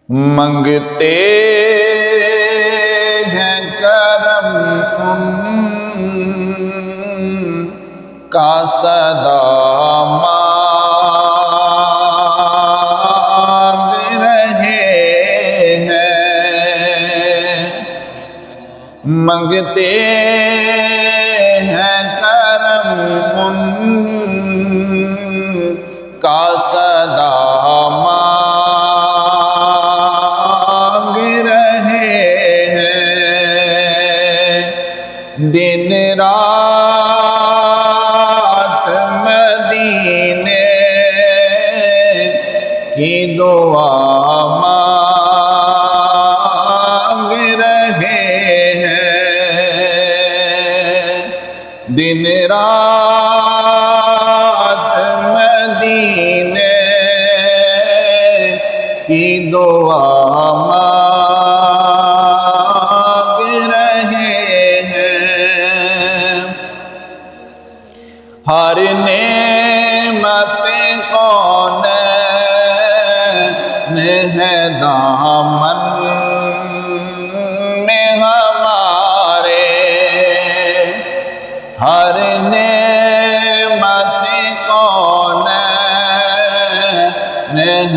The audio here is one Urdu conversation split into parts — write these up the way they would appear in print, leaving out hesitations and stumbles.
منگتے ہیں کرم ان کا صدا مانگ رہے ہیں، منگتے ہیں کرم ان کا صدا مانگ رہے ہیں، دن رات مدینے کی دعا مانگ رہے ہیں، دن رات مدینے کی دعا مانگ رہے ہیں، ہر نعمت کونین ہے دامن میں ہمارے، ہر نعمت کونین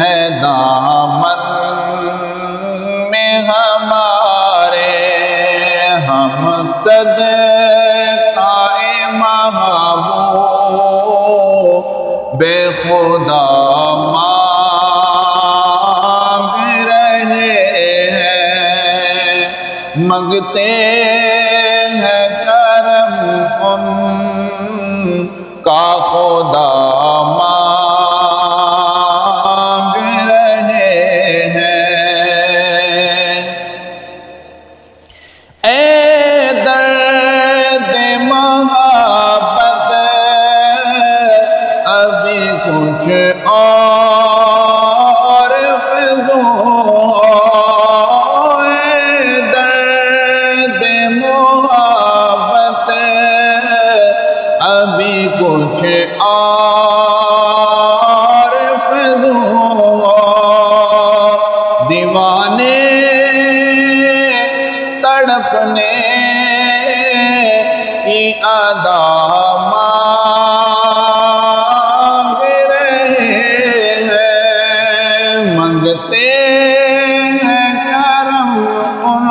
ہے دامن میں ہمارے، ہم صدقہ محبوب بے خدا مانگ رہے ہیں، منگتے ہیں کرم ان کا خدا مانگ رہے ہیں، اے درد محبت ابھی کچھ اور فضو، اے درد محبت ابھی کچھ اور فضو، دیوانے تڑپنے کی ادا مانگ رہے ہیں، منگتے ہیں کرم ان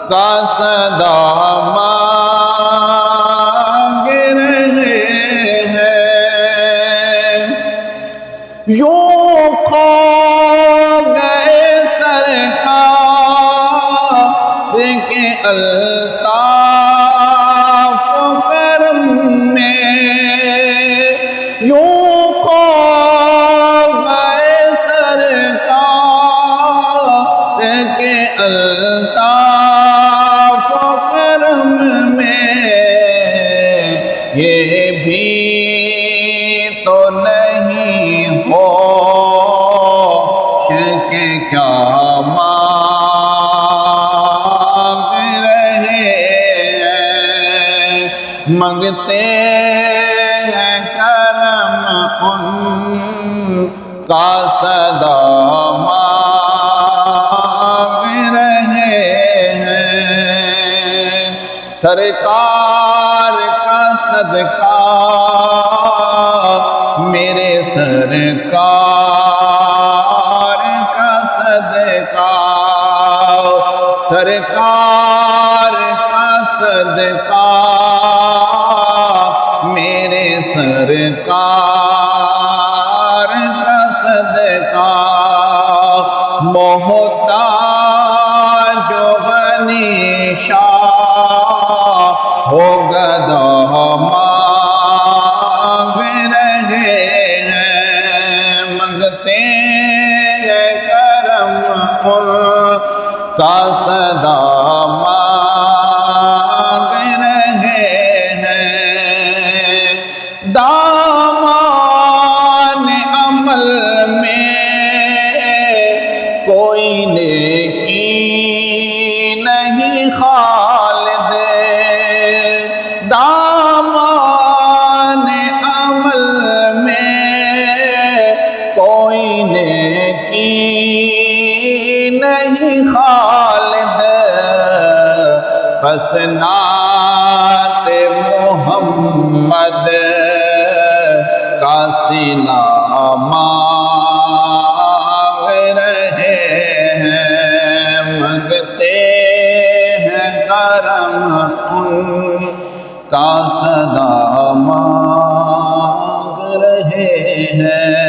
کا صدا مانگ رہے ہیں، یوں کھو گئے سرکار کے الطاف و کرم میں، یوں کھو گئے سرکار کے الطاف و کرم میں، یہ بھی تو نہیں ہوش کہ کیا مانگ رہے ہیں، منگتے ہیں کرم ان کا صدا مانگ رہے ہیں، سرکار کا صدقہ میرے سرکار کا صدقہ، سرکار کا صدقہ میرے سرکار کا صدقہ، محتاج و غنی شاہ ہو گدا مانگ رہے ہیں، منگتے ہیں کرم ان کا صدا مانگ رہے ہیں، دامان عمل میں کوئی نیکی نہیں خالد، دامان عمل میں کوئی نیکی نہیں خالد بس نعت محمد کا صلہ مانگ رہے ہیں مانگتے ہیں کرم ان کا صدا مانگ رہے ہیں